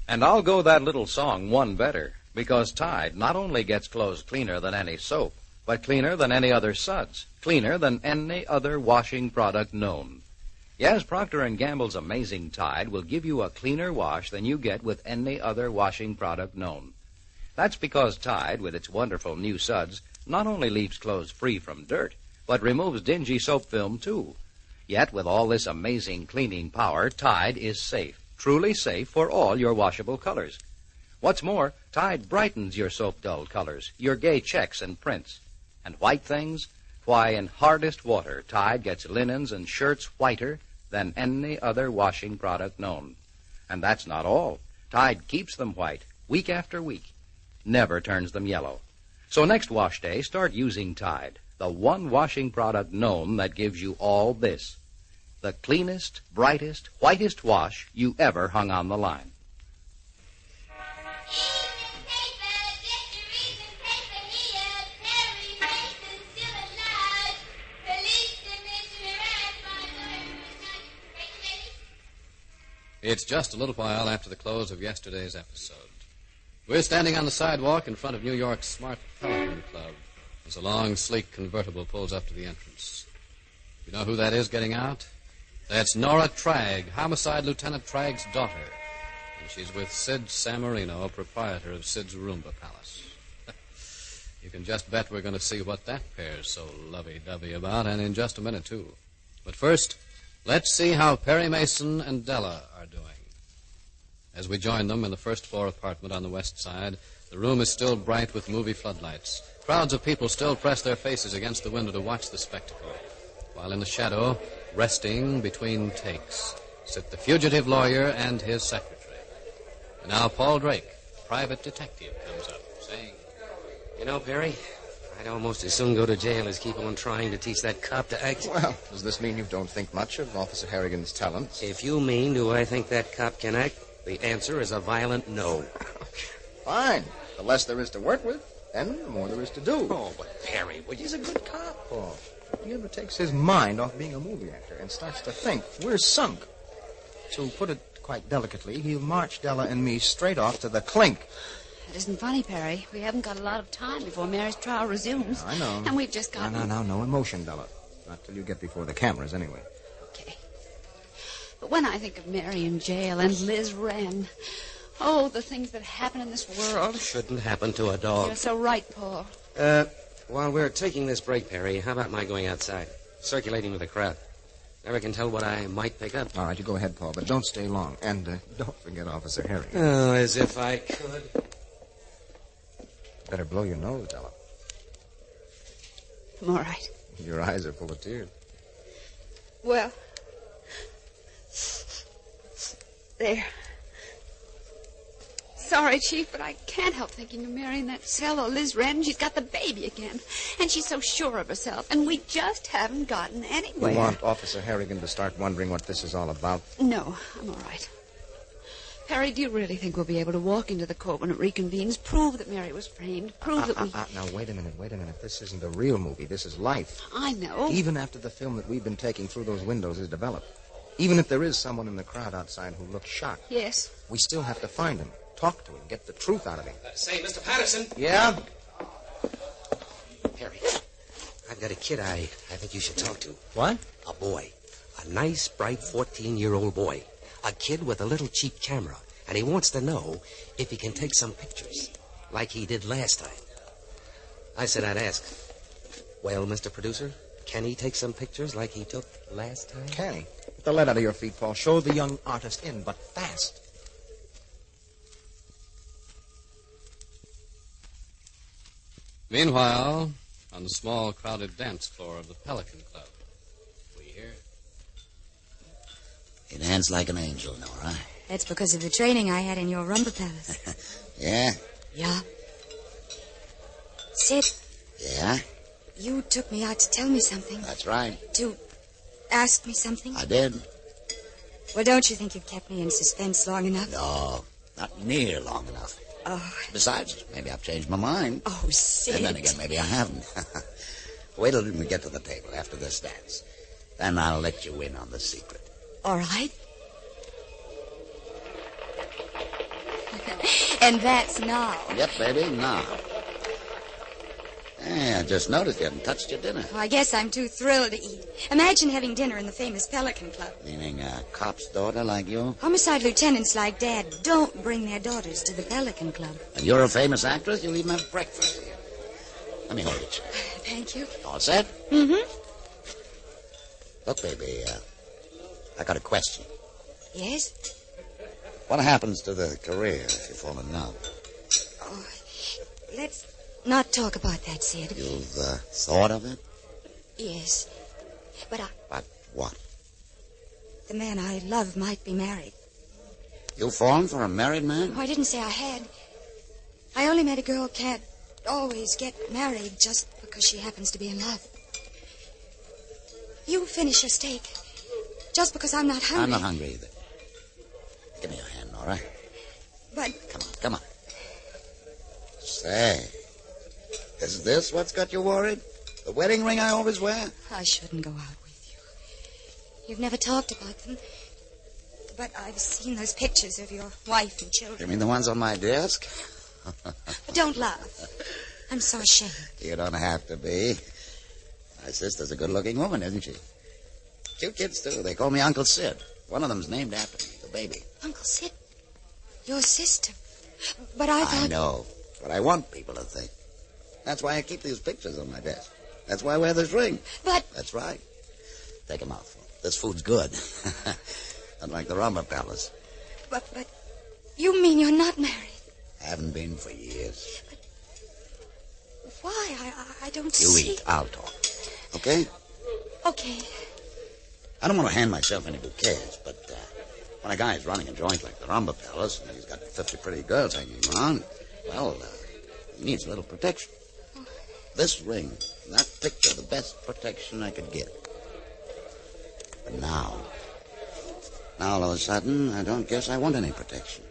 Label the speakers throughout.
Speaker 1: And I'll go that little song one better, because Tide not only gets clothes cleaner than any soap, but cleaner than any other suds, cleaner than any other washing product known. Yes, Procter & Gamble's amazing Tide will give you a cleaner wash than you get with any other washing product known. That's because Tide, with its wonderful new suds, not only leaves clothes free from dirt, but removes dingy soap film, too. Yet, with all this amazing cleaning power, Tide is safe, truly safe for all your washable colors. What's more, Tide brightens your soap-dulled colors, your gay checks and prints. And white things? Why, in hardest water, Tide gets linens and shirts whiter than any other washing product known. And that's not all. Tide keeps them white, week after week, never turns them yellow. So next wash day, start using Tide, the one washing product known that gives you all this. The cleanest, brightest, whitest wash you ever hung on the line.
Speaker 2: It's just a little while after the close of yesterday's episode. We're standing on the sidewalk in front of New York's Smart Pelican Club as a long, sleek convertible pulls up to the entrance. You know who that is getting out? That's Nora Tragg, Homicide Lieutenant Tragg's daughter. And she's with Sid Samarino, proprietor of Sid's Roomba Palace. You can just bet we're going to see what that pair's so lovey-dovey about, and in just a minute, too. But first, let's see how Perry Mason and Della are doing. As we join them in the first-floor apartment on the west side, the room is still bright with movie floodlights. Crowds of people still press their faces against the window to watch the spectacle, while in the shadow, resting between takes, sit the fugitive lawyer and his secretary. And now Paul Drake, private detective, comes up, saying,
Speaker 3: You know, Perry, I'd almost as soon go to jail as keep on trying to teach that cop to act.
Speaker 4: Well, does this mean you don't think much of Officer Harrigan's talents?
Speaker 3: If you mean, do I think that cop can act, the answer is a violent no.
Speaker 4: Fine. The less there is to work with, then the more there is to do.
Speaker 3: Oh, but Perry, well, he's a good cop.
Speaker 4: Paul, if he ever takes his mind off being a movie actor and starts to think, we're sunk. To put it quite delicately, he'll march Della and me straight off to the clink.
Speaker 5: That isn't funny, Perry. We haven't got a lot of time before Mary's trial resumes.
Speaker 4: I know.
Speaker 5: And we've just got...
Speaker 4: No emotion, Della. Not till you get before the cameras, anyway.
Speaker 5: Okay. But when I think of Mary in jail and Liz Wren... Oh, the things that happen in this world.
Speaker 3: Shouldn't happen to a dog.
Speaker 5: You're so right, Paul.
Speaker 3: While we're taking this break, Perry, how about my going outside, circulating with the crowd? Never can tell what I might pick up.
Speaker 4: All right, you go ahead, Paul, but don't stay long. And don't forget Officer Harrigan.
Speaker 3: Oh, as if I could.
Speaker 4: Better blow your nose, Della.
Speaker 5: I'm all right.
Speaker 4: Your eyes are full of tears.
Speaker 5: Well, there. Sorry, Chief, but I can't help thinking of Mary in that cell or Liz Wren. She's got the baby again. And she's so sure of herself. And we just haven't gotten anywhere.
Speaker 4: You want Officer Harrigan to start wondering what this is all about?
Speaker 5: No, I'm all right. Perry, do you really think we'll be able to walk into the court when it reconvenes, prove that Mary was framed, prove that we...
Speaker 4: Now, wait a minute. This isn't a real movie. This is life.
Speaker 5: I know.
Speaker 4: Even after the film that we've been taking through those windows is developed, even if there is someone in the crowd outside who looks shocked...
Speaker 5: Yes?
Speaker 4: We still have to find him. Talk to him, get the truth out of him.
Speaker 3: Say, Mr. Patterson.
Speaker 4: Yeah?
Speaker 3: Perry, I've got a kid I think you should talk to.
Speaker 4: What?
Speaker 3: A boy. A nice, bright 14-year-old boy. A kid with a little cheap camera. And he wants to know if he can take some pictures, like he did last time. I said I'd ask. Well, Mr. Producer, can he take some pictures like he took last time?
Speaker 4: Can he? Get the lead out of your feet, Paul. Show the young artist in, but fast.
Speaker 2: Meanwhile, on the small, crowded dance floor of the Pelican Club, we hear...
Speaker 6: You dance like an angel, Nora.
Speaker 7: That's because of the training I had in your rumba palace.
Speaker 6: Yeah?
Speaker 7: Yeah. Sid.
Speaker 6: Yeah?
Speaker 7: You took me out to tell me something.
Speaker 6: That's right.
Speaker 7: To ask me something.
Speaker 6: I did.
Speaker 7: Well, don't you think you've kept me in suspense long enough?
Speaker 6: No, not near long enough.
Speaker 7: Oh.
Speaker 6: Besides, maybe I've changed my mind.
Speaker 7: Oh, Sid.
Speaker 6: And then again, maybe I haven't. Wait till we get to the table after this dance. Then I'll let you in on the secret.
Speaker 7: All right. And that's now.
Speaker 6: Yep, baby, now. Hey, I just noticed you haven't touched your dinner.
Speaker 7: Oh, I guess I'm too thrilled to eat. Imagine having dinner in the famous Pelican Club.
Speaker 6: Meaning a cop's daughter like you?
Speaker 7: Homicide lieutenants like Dad don't bring their daughters to the Pelican Club.
Speaker 6: And you're a famous actress? You'll even have breakfast here. Let me hold your chair.
Speaker 7: Thank you.
Speaker 6: All set?
Speaker 7: Mm-hmm.
Speaker 6: Look, baby, I got a question.
Speaker 7: Yes?
Speaker 6: What happens to the career if you fall in love?
Speaker 7: Oh, let's not talk about that, Sid.
Speaker 6: You've thought of it?
Speaker 7: Yes. But
Speaker 6: But what?
Speaker 7: the man I love might be married.
Speaker 6: You've fallen for a married man?
Speaker 7: Oh, I didn't say I had. I only meant a girl can't always get married just because she happens to be in love. You finish your steak just because I'm not hungry.
Speaker 6: I'm not hungry either. Give me your hand, Nora.
Speaker 7: But
Speaker 6: Come on. Say, is this what's got you worried? The wedding ring I always wear?
Speaker 7: I shouldn't go out with you. You've never talked about them. But I've seen those pictures of your wife and children.
Speaker 6: You mean the ones on my desk?
Speaker 7: Don't laugh. I'm so ashamed.
Speaker 6: You don't have to be. My sister's a good-looking woman, isn't she? Cute kids, too. They call me Uncle Sid. One of them's named after me, the baby.
Speaker 7: Uncle Sid, your sister. But I thought...
Speaker 6: I know, but I want people to think. That's why I keep these pictures on my desk. That's why I wear this ring.
Speaker 7: But...
Speaker 6: That's right. Take a mouthful. This food's good. Unlike the Rumba Palace.
Speaker 7: But you mean you're not married?
Speaker 6: Haven't been for years.
Speaker 7: But why? I don't
Speaker 6: You
Speaker 7: see...
Speaker 6: eat. I'll talk. Okay?
Speaker 7: Okay.
Speaker 6: I don't want to hand myself any bouquets, but when a guy's running a joint like the Rumba Palace and he's got 50 pretty girls hanging around, well, he needs a little protection. This ring, that picture, the best protection I could get. But now all of a sudden, I don't guess I want any protection.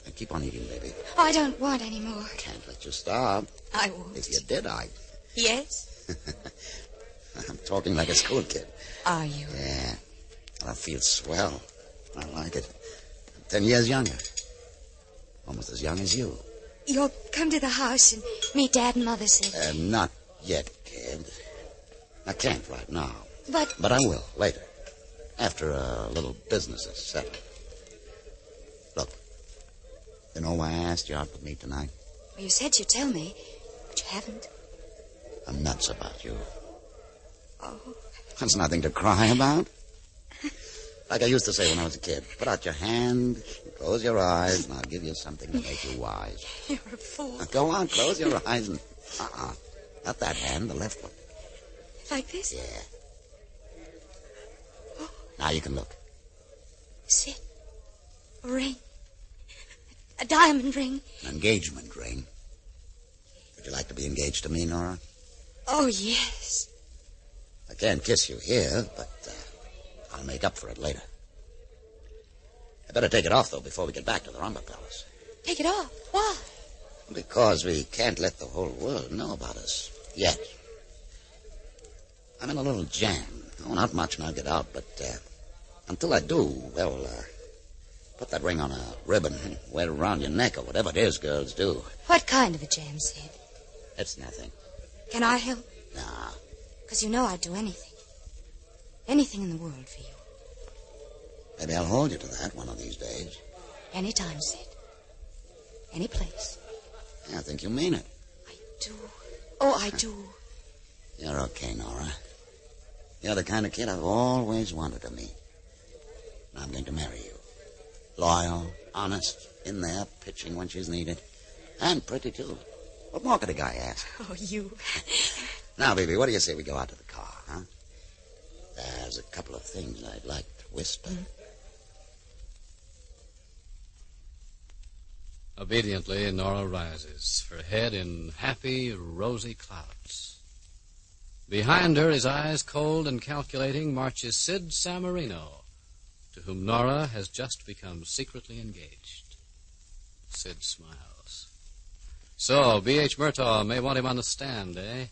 Speaker 6: And keep on eating, baby.
Speaker 7: I don't want any more.
Speaker 6: Can't let you starve.
Speaker 7: I won't.
Speaker 6: If you did, I'd...
Speaker 7: Yes?
Speaker 6: I'm talking like a school kid.
Speaker 7: Are you?
Speaker 6: Yeah. Well, I feel swell. I like it. I'm 10 years younger. Almost as young as you.
Speaker 7: You'll come to the house and meet Dad and Mother, Sid.
Speaker 6: Not yet, kid. I can't right now.
Speaker 7: But
Speaker 6: I will, later. After a little business is settled. Look, you know why I asked you out with me tonight?
Speaker 7: Well, you said you'd tell me, but you haven't.
Speaker 6: I'm nuts about you.
Speaker 7: Oh.
Speaker 6: That's nothing to cry about. Like I used to say when I was a kid. Put out your hand, close your eyes, and I'll give you something to make you wise.
Speaker 7: You're a fool.
Speaker 6: Now, go on, close your eyes and... Not that hand, the left one.
Speaker 7: Like this?
Speaker 6: Yeah. Now you can look.
Speaker 7: Sid, a ring. A diamond ring.
Speaker 6: An engagement ring. Would you like to be engaged to me, Nora?
Speaker 7: Oh, yes.
Speaker 6: I can't kiss you here, but I'll make up for it later. I better take it off, though, before we get back to the Rumba Palace.
Speaker 7: Take it off? Why?
Speaker 6: Because we can't let the whole world know about us yet. I'm in a little jam. Oh, not much, and I'll get out, but until I do, well, put that ring on a ribbon and wear it around your neck or whatever it is girls do.
Speaker 7: What kind of a jam, Sid?
Speaker 6: It's nothing.
Speaker 7: Can I help?
Speaker 6: Nah.
Speaker 7: Because you know I'd do anything. Anything in the world for you.
Speaker 6: Maybe I'll hold you to that one of these days.
Speaker 7: Anytime, Sid. Any place.
Speaker 6: I think you mean it.
Speaker 7: I do. Oh, I do.
Speaker 6: You're okay, Nora. You're the kind of kid I've always wanted to meet. And I'm going to marry you. Loyal, honest, in there, pitching when she's needed. And pretty, too. What more could a guy ask?
Speaker 7: Oh, you.
Speaker 6: Now, baby, what do you say we go out to the car, huh? There's a couple of things I'd like to whisper.
Speaker 2: Obediently, Nora rises, her head in happy, rosy clouds. Behind her, his eyes cold and calculating, marches Sid Samarino, to whom Nora has just become secretly engaged. Sid smiles. So, B.H. Murtaugh may want him on the stand, eh?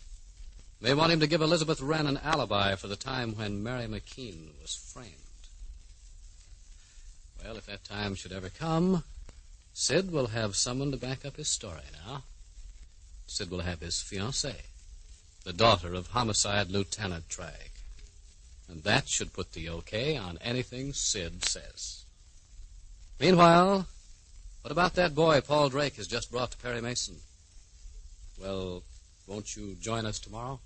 Speaker 2: May want him to give Elizabeth Wren an alibi for the time when Mary McKean was framed. Well, if that time should ever come, Sid will have someone to back up his story now. Sid will have his fiancée, the daughter of Homicide Lieutenant Tragg. And that should put the okay on anything Sid says. Meanwhile, what about that boy Paul Drake has just brought to Perry Mason? Well, won't you join us tomorrow?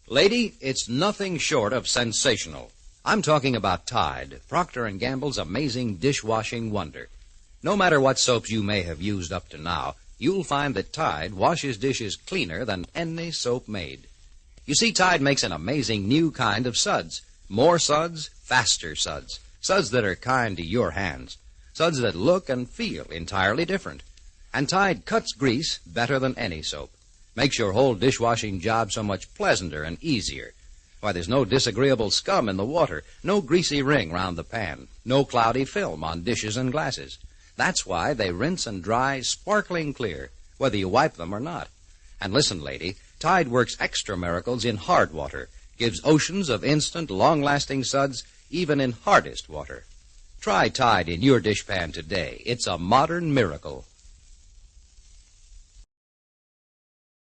Speaker 1: Lady, it's nothing short of sensational. I'm talking about Tide, Procter & Gamble's amazing dishwashing wonder. No matter what soaps you may have used up to now, you'll find that Tide washes dishes cleaner than any soap made. You see, Tide makes an amazing new kind of suds. More suds, faster suds. Suds that are kind to your hands. Suds that look and feel entirely different. And Tide cuts grease better than any soap. Makes your whole dishwashing job so much pleasanter and easier. Why, there's no disagreeable scum in the water, no greasy ring round the pan, no cloudy film on dishes and glasses. That's why they rinse and dry sparkling clear, whether you wipe them or not. And listen, lady, Tide works extra miracles in hard water, gives oceans of instant, long-lasting suds even in hardest water. Try Tide in your dishpan today. It's a modern miracle.